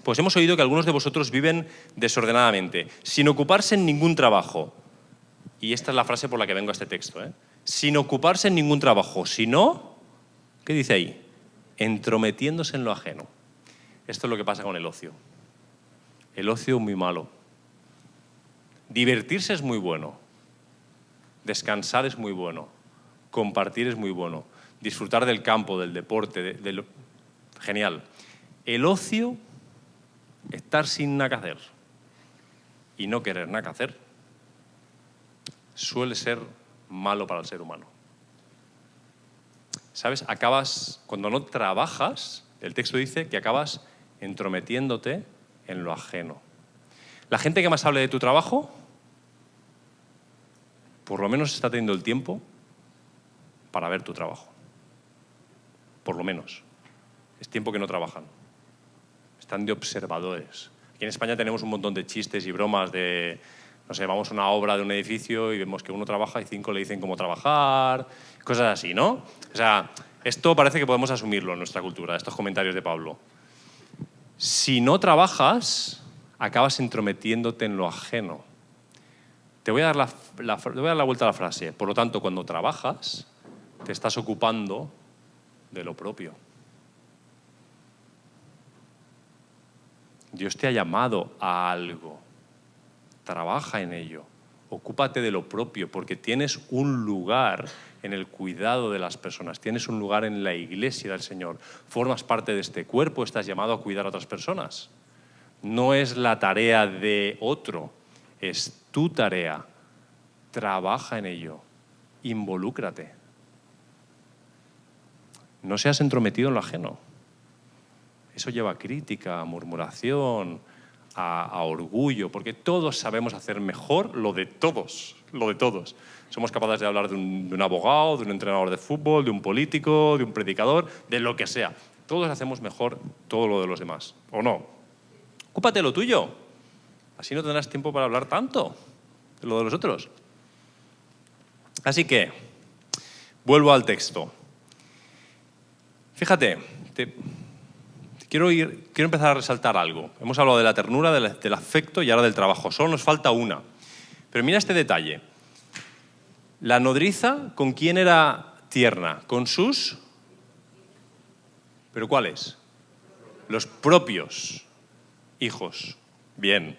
Pues hemos oído que algunos de vosotros viven desordenadamente, sin ocuparse en ningún trabajo. Y esta es la frase por la que vengo a este texto, ¿eh? Sin ocuparse en ningún trabajo, sino, ¿qué dice ahí? Entrometiéndose en lo ajeno. Esto es lo que pasa con el ocio. El ocio es muy malo. Divertirse es muy bueno. Descansar es muy bueno. Compartir es muy bueno. Disfrutar del campo, del deporte, genial. El ocio, estar sin nada que hacer y no querer nada que hacer, suele ser malo para el ser humano. ¿Sabes? Cuando no trabajas, el texto dice que acabas entrometiéndote en lo ajeno. La gente que más hable de tu trabajo, por lo menos está teniendo el tiempo para ver tu trabajo. Por lo menos. Es tiempo que no trabajan. Están de observadores. Aquí en España tenemos un montón de chistes y bromas de, no sé, vamos a una obra de un edificio y vemos que uno trabaja y 5 le dicen cómo trabajar, cosas así, ¿no? O sea, esto parece que podemos asumirlo en nuestra cultura, estos comentarios de Pablo. Si no trabajas, acabas entrometiéndote en lo ajeno. Te voy a dar la vuelta a la frase. Por lo tanto, cuando trabajas, te estás ocupando de lo propio. Dios te ha llamado a algo. Trabaja en ello. Ocúpate de lo propio, porque tienes un lugar en el cuidado de las personas. Tienes un lugar en la iglesia del Señor. Formas parte de este cuerpo, estás llamado a cuidar a otras personas. No es la tarea de otro, es tu tarea. Trabaja en ello. Involúcrate. No seas entrometido en lo ajeno. Eso lleva a crítica, a murmuración, a orgullo, porque todos sabemos hacer mejor lo de todos. Somos capaces de hablar de un abogado, de un entrenador de fútbol, de un político, de un predicador, de lo que sea. Todos hacemos mejor todo lo de los demás, ¿o no? Ocúpate de lo tuyo. Así no tendrás tiempo para hablar tanto de lo de los otros. Así que, vuelvo al texto. Fíjate, quiero empezar a resaltar algo. Hemos hablado de la ternura, del afecto y ahora del trabajo. Solo nos falta una. Pero mira este detalle. La nodriza, ¿con quién era tierna? ¿Con sus? ¿Pero cuáles? Los propios hijos. Bien.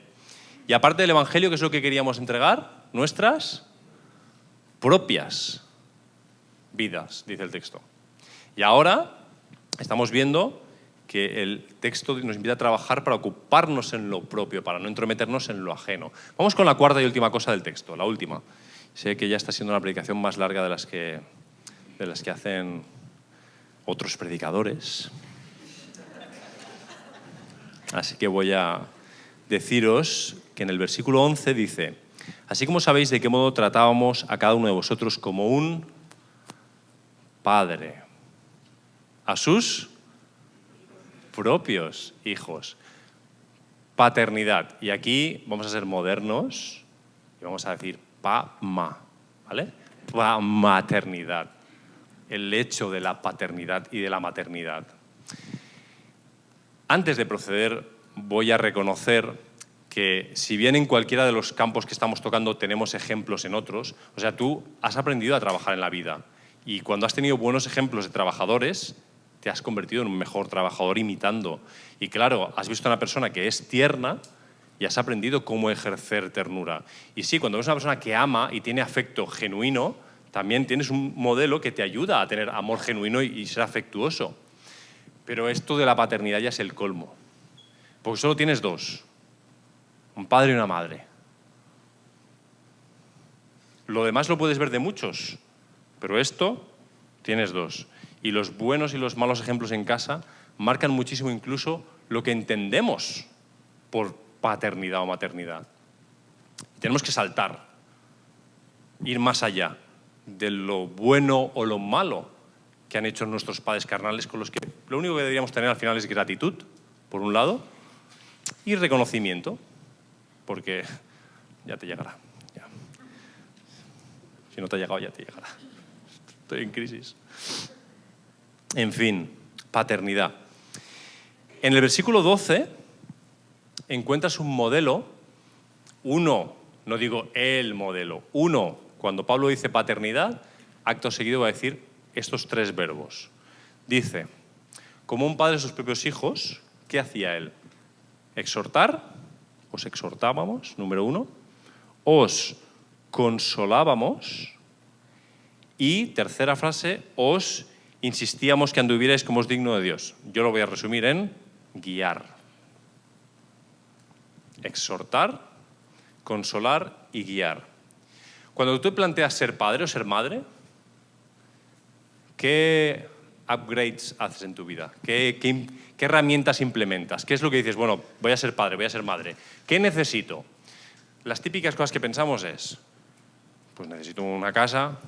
Y aparte del Evangelio, ¿qué es lo que queríamos entregar? Nuestras propias vidas, dice el texto. Y ahora estamos viendo que el texto nos invita a trabajar para ocuparnos en lo propio, para no entrometernos en lo ajeno. Vamos con la cuarta y última cosa del texto, la última. Sé que ya está siendo una predicación más larga de las que hacen otros predicadores. Así que voy a deciros que en el versículo 11 dice: así como sabéis de qué modo tratábamos a cada uno de vosotros como un padre a sus propios hijos. Paternidad. Y aquí vamos a ser modernos y vamos a decir pa-ma, ¿vale? Maternidad. El hecho de la paternidad y de la maternidad. Antes de proceder, voy a reconocer que si bien en cualquiera de los campos que estamos tocando tenemos ejemplos en otros, o sea, tú has aprendido a trabajar en la vida y cuando has tenido buenos ejemplos de trabajadores, te has convertido en un mejor trabajador imitando. Y claro, has visto a una persona que es tierna y has aprendido cómo ejercer ternura. Y sí, cuando ves a una persona que ama y tiene afecto genuino, también tienes un modelo que te ayuda a tener amor genuino y ser afectuoso. Pero esto de la paternidad ya es el colmo. Porque solo tienes dos. Un padre y una madre. Lo demás lo puedes ver de muchos. Pero esto tienes dos. Y los buenos y los malos ejemplos en casa marcan muchísimo incluso lo que entendemos por paternidad o maternidad. Y tenemos que saltar, ir más allá de lo bueno o lo malo que han hecho nuestros padres carnales, con los que lo único que deberíamos tener al final es gratitud, por un lado, y reconocimiento, porque ya te llegará. Ya. Si no te ha llegado, ya te llegará. Estoy en crisis. En fin, paternidad. En el versículo 12 encuentras un modelo, uno, no digo el modelo, uno, cuando Pablo dice paternidad, acto seguido va a decir estos tres verbos. Dice, como un padre a sus propios hijos, ¿qué hacía él? Exhortar, os exhortábamos, número 1, os consolábamos, Y tercera frase, os insistíamos que anduvierais como es digno de Dios. Yo lo voy a resumir en guiar. Exhortar, consolar y guiar. Cuando tú te planteas ser padre o ser madre, ¿qué upgrades haces en tu vida? ¿Qué herramientas implementas? ¿Qué es lo que dices? Bueno, voy a ser padre, voy a ser madre. ¿Qué necesito? Las típicas cosas que pensamos es, pues necesito una casa,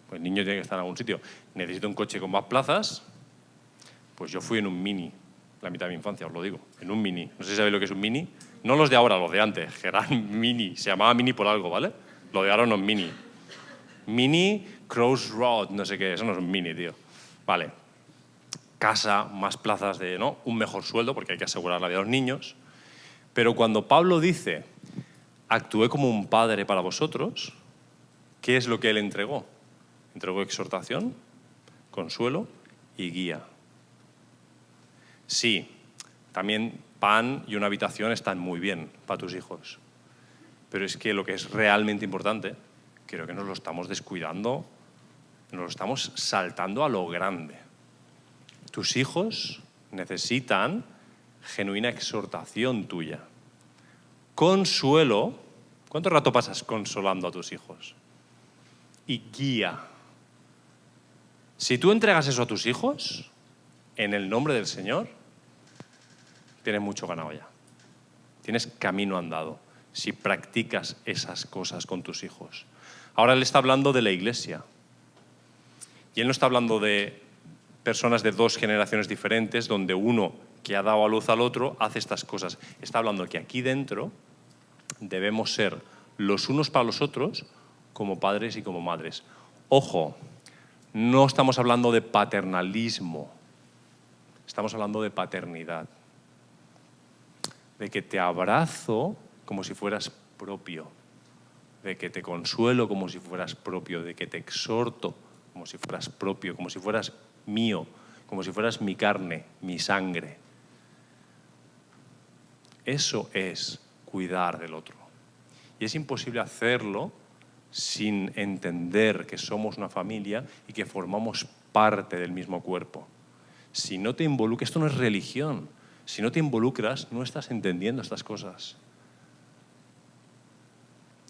pues el niño tiene que estar en algún sitio. Necesito un coche con más plazas, pues yo fui en un Mini, la mitad de mi infancia, os lo digo, en un Mini. No sé si sabéis lo que es un Mini. No los de ahora, los de antes, que eran Mini. Se llamaba Mini por algo, ¿vale? Lo de ahora no es Mini. Mini Crossroad, no sé qué, eso no es un Mini, tío. Vale. Casa, más plazas de, ¿no? Un mejor sueldo, porque hay que asegurar la vida de los niños. Pero cuando Pablo dice, actué como un padre para vosotros, ¿qué es lo que él entregó? Entregó exhortación, consuelo y guía. Sí, también pan y una habitación están muy bien para tus hijos. Pero es que lo que es realmente importante, creo que nos lo estamos descuidando, nos lo estamos saltando a lo grande. Tus hijos necesitan genuina exhortación tuya. Consuelo. ¿Cuánto rato pasas consolando a tus hijos? Y guía. Si tú entregas eso a tus hijos, en el nombre del Señor, tienes mucho ganado ya. Tienes camino andado si practicas esas cosas con tus hijos. Ahora él está hablando de la iglesia. Y él no está hablando de personas de dos generaciones diferentes, donde uno que ha dado a luz al otro hace estas cosas. Está hablando que aquí dentro debemos ser los unos para los otros como padres y como madres. Ojo, no estamos hablando de paternalismo, estamos hablando de paternidad. De que te abrazo como si fueras propio, de que te consuelo como si fueras propio, de que te exhorto como si fueras propio, como si fueras mío, como si fueras mi carne, mi sangre. Eso es cuidar del otro. Y es imposible hacerlo sin entender que somos una familia y que formamos parte del mismo cuerpo. Si no te involucras, esto no es religión. Si no te involucras, no estás entendiendo estas cosas.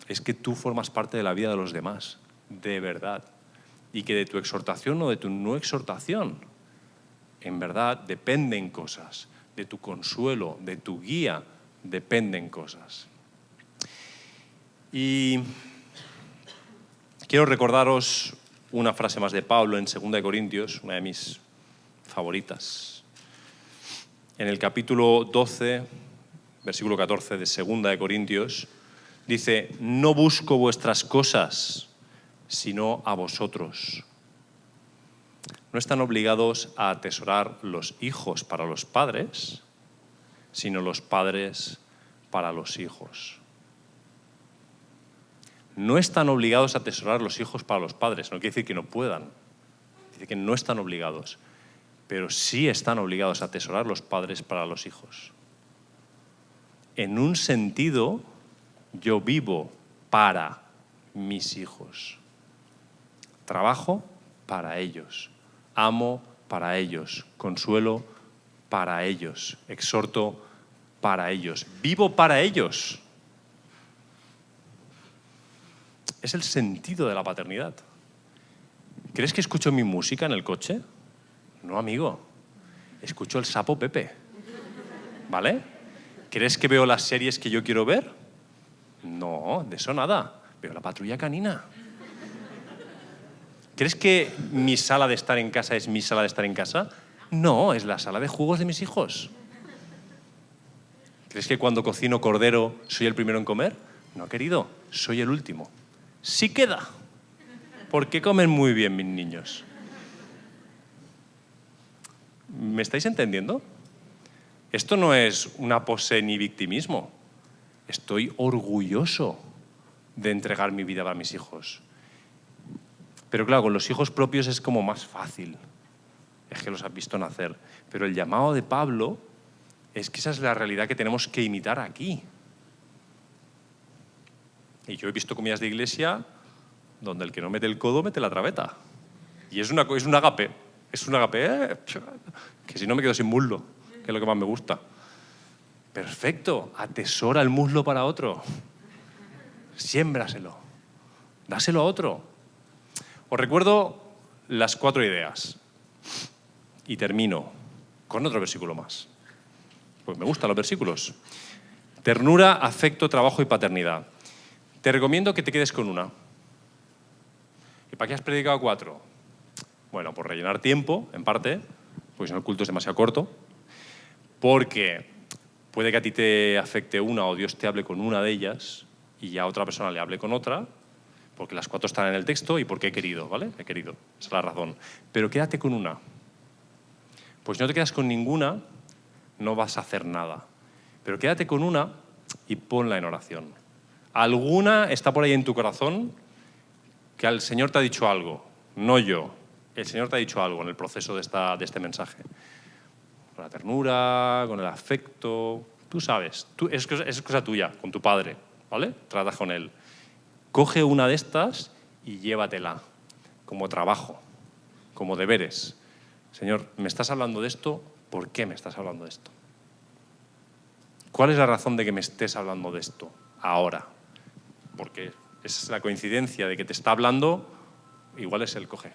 Es que tú formas parte de la vida de los demás, de verdad. Y que de tu exhortación o de tu no exhortación, en verdad, dependen cosas. De tu consuelo, de tu guía, dependen cosas. Y quiero recordaros una frase más de Pablo en 2 Corintios, una de mis favoritas. En el capítulo 12, versículo 14 de 2 Corintios, dice, no busco vuestras cosas, sino a vosotros. No están obligados a atesorar los hijos para los padres, sino los padres para los hijos. No están obligados a atesorar los hijos para los padres, no quiere decir que no puedan, dice que no están obligados. Pero sí están obligados a atesorar los padres para los hijos. En un sentido, yo vivo para mis hijos. Trabajo para ellos. Amo para ellos. Consuelo para ellos. Exhorto para ellos. Vivo para ellos. Es el sentido de la paternidad. ¿Crees que escucho mi música en el coche? No, amigo. Escucho el Sapo Pepe. ¿Vale? ¿Crees que veo las series que yo quiero ver? No, de eso nada. Veo la Patrulla Canina. ¿Crees que mi sala de estar en casa es mi sala de estar en casa? No, es la sala de juegos de mis hijos. ¿Crees que cuando cocino cordero soy el primero en comer? No, querido, soy el último. Sí queda. Porque comen muy bien mis niños. ¿Me estáis entendiendo? Esto no es una pose ni victimismo. Estoy orgulloso de entregar mi vida para mis hijos. Pero claro, con los hijos propios es como más fácil. Es que los has visto nacer. Pero el llamado de Pablo es que esa es la realidad que tenemos que imitar aquí. Y yo he visto comunidades de iglesia donde el que no mete el codo mete la traveta. Y es un agape. Es un agape, que si no me quedo sin muslo, que es lo que más me gusta. Perfecto, atesora el muslo para otro. Siémbraselo. Dáselo a otro. Os recuerdo las 4 ideas. Y termino con otro versículo más. Pues me gustan los versículos. Ternura, afecto, trabajo y paternidad. Te recomiendo que te quedes con una. ¿Y para qué has predicado 4? Bueno, por rellenar tiempo, en parte, porque si no el culto es demasiado corto, porque puede que a ti te afecte una o Dios te hable con una de ellas y a otra persona le hable con otra, porque las 4 están en el texto y porque he querido, ¿vale? He querido, esa es la razón. Pero quédate con una. Pues si no te quedas con ninguna, no vas a hacer nada. Pero quédate con una y ponla en oración. Alguna está por ahí en tu corazón que el Señor te ha dicho algo, no yo. El Señor te ha dicho algo en el proceso de este mensaje. Con la ternura, con el afecto. Tú sabes, es cosa tuya, con tu padre, ¿vale? Tratas con él. Coge una de estas y llévatela como trabajo, como deberes. Señor, ¿me estás hablando de esto? ¿Por qué me estás hablando de esto? ¿Cuál es la razón de que me estés hablando de esto ahora? Porque esa es la coincidencia de que te está hablando, igual es él, coge.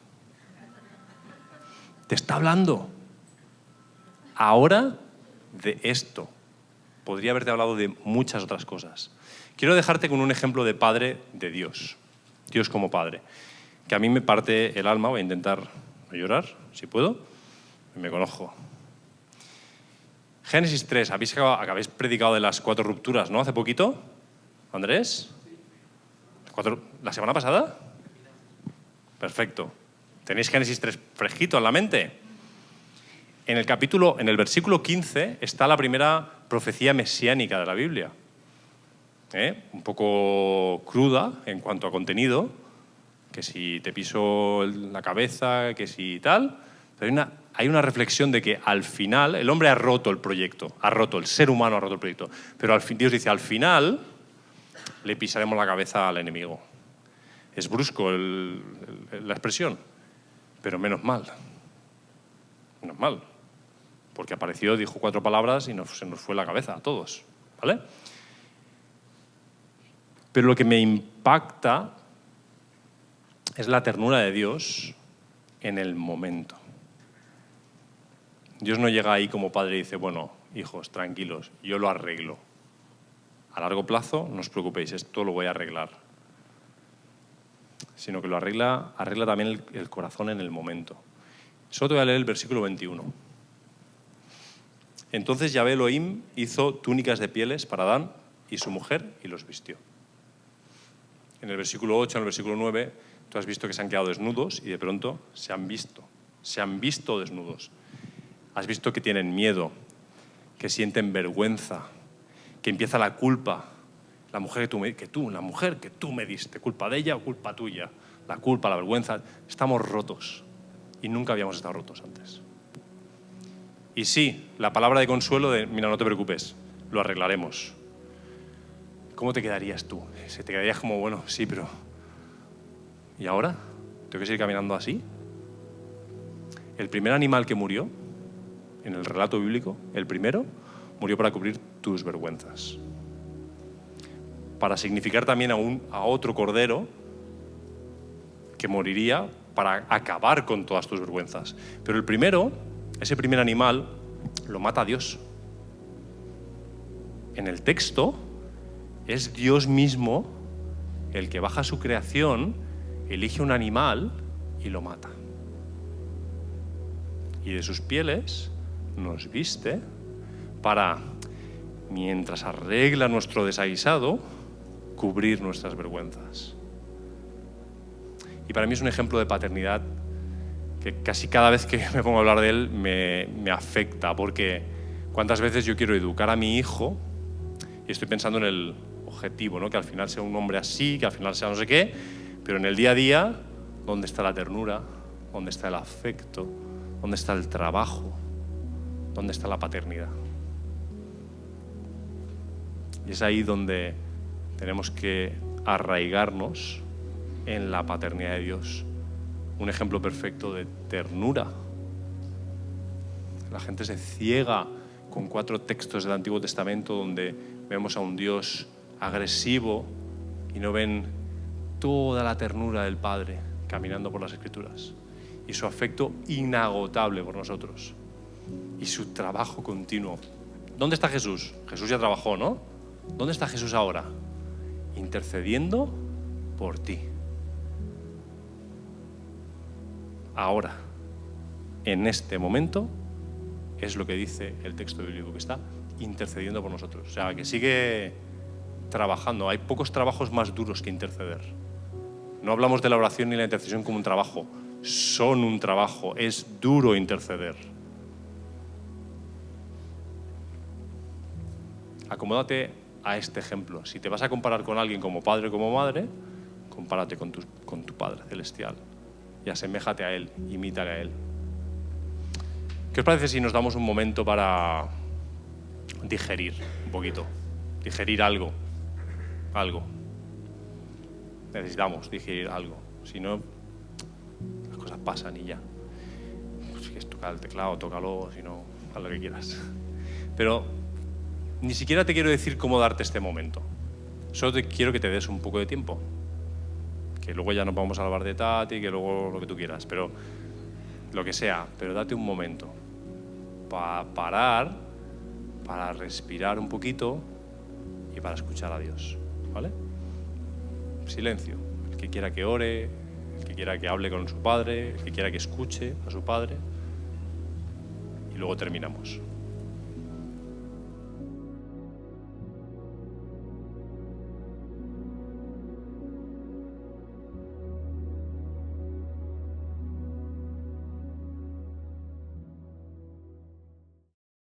Te está hablando ahora de esto. Podría haberte hablado de muchas otras cosas. Quiero dejarte con un ejemplo de padre de Dios. Dios como padre. Que a mí me parte el alma. Voy a intentar no llorar, si puedo. Me conozco. Génesis 3. Habéis predicado de las 4 rupturas, ¿no? Hace poquito. ¿Andrés? ¿La semana pasada? Perfecto. ¿Tenéis Génesis 3 fresquito en la mente? En el versículo 15 está la primera profecía mesiánica de la Biblia. Un poco cruda en cuanto a contenido, que si te piso la cabeza, que si tal. Pero hay una reflexión de que al final el hombre ha roto el proyecto, el ser humano ha roto el proyecto. Pero Dios dice, al final le pisaremos la cabeza al enemigo. Es brusco la expresión. Pero menos mal, porque apareció, dijo 4 palabras y se nos fue la cabeza a todos, ¿vale? Pero lo que me impacta es la ternura de Dios en el momento. Dios no llega ahí como padre y dice, bueno, hijos, tranquilos, yo lo arreglo. A largo plazo, no os preocupéis, esto lo voy a arreglar. Sino que lo arregla también el corazón en el momento. Solo te voy a leer el versículo 21. Entonces Yahvé Elohim hizo túnicas de pieles para Adán y su mujer y los vistió. En el versículo 8, en el versículo 9, tú has visto que se han quedado desnudos y de pronto se han visto desnudos. Has visto que tienen miedo, que sienten vergüenza, que empieza la culpa. La mujer que tú me diste, culpa de ella o culpa tuya. La culpa, la vergüenza. Estamos rotos y nunca habíamos estado rotos antes. Y sí, la palabra de consuelo de, mira, no te preocupes, lo arreglaremos. ¿Cómo te quedarías tú? Se te quedarías como, bueno, sí, pero ¿y ahora? ¿Tengo que seguir caminando así? El primer animal que murió, en el relato bíblico, el primero, murió para cubrir tus vergüenzas. Para significar también a otro cordero que moriría para acabar con todas tus vergüenzas. Pero el primero, ese primer animal, lo mata Dios. En el texto es Dios mismo el que baja su creación, elige un animal y lo mata. Y de sus pieles nos viste para, mientras arregla nuestro desaguisado, cubrir nuestras vergüenzas. Y para mí es un ejemplo de paternidad que casi cada vez que me pongo a hablar de él me afecta, porque cuántas veces yo quiero educar a mi hijo y estoy pensando en el objetivo, ¿no? Que al final sea un hombre así, que al final sea no sé qué, pero en el día a día, ¿dónde está la ternura? ¿Dónde está el afecto? ¿Dónde está el trabajo? ¿Dónde está la paternidad? Y es ahí donde tenemos que arraigarnos en la paternidad de Dios. Un ejemplo perfecto de ternura. La gente se ciega con 4 textos del Antiguo Testamento donde vemos a un Dios agresivo y no ven toda la ternura del Padre caminando por las Escrituras y su afecto inagotable por nosotros y su trabajo continuo. ¿Dónde está Jesús? Jesús ya trabajó, ¿no? ¿Dónde está Jesús ahora? Intercediendo por ti. Ahora, en este momento, es lo que dice el texto bíblico, que está intercediendo por nosotros. O sea, que sigue trabajando. Hay pocos trabajos más duros que interceder. No hablamos de la oración ni la intercesión como un trabajo. Son un trabajo. Es duro interceder. Acomódate a este ejemplo. Si te vas a comparar con alguien como padre o como madre, compárate con tu Padre Celestial y aseméjate a Él, imítale a Él. ¿Qué os parece si nos damos un momento para digerir un poquito? Digerir algo. Necesitamos digerir algo. Si no, las cosas pasan y ya. Si quieres tocar el teclado, tócalo, si no, haz lo que quieras. Pero ni siquiera te quiero decir cómo darte este momento. Solo quiero que te des un poco de tiempo. Que luego ya nos vamos a hablar de Tati, que luego lo que tú quieras, pero lo que sea, pero date un momento para parar, para respirar un poquito y para escuchar a Dios, ¿vale? Silencio. El que quiera que ore, el que quiera que hable con su padre, el que quiera que escuche a su padre y luego terminamos.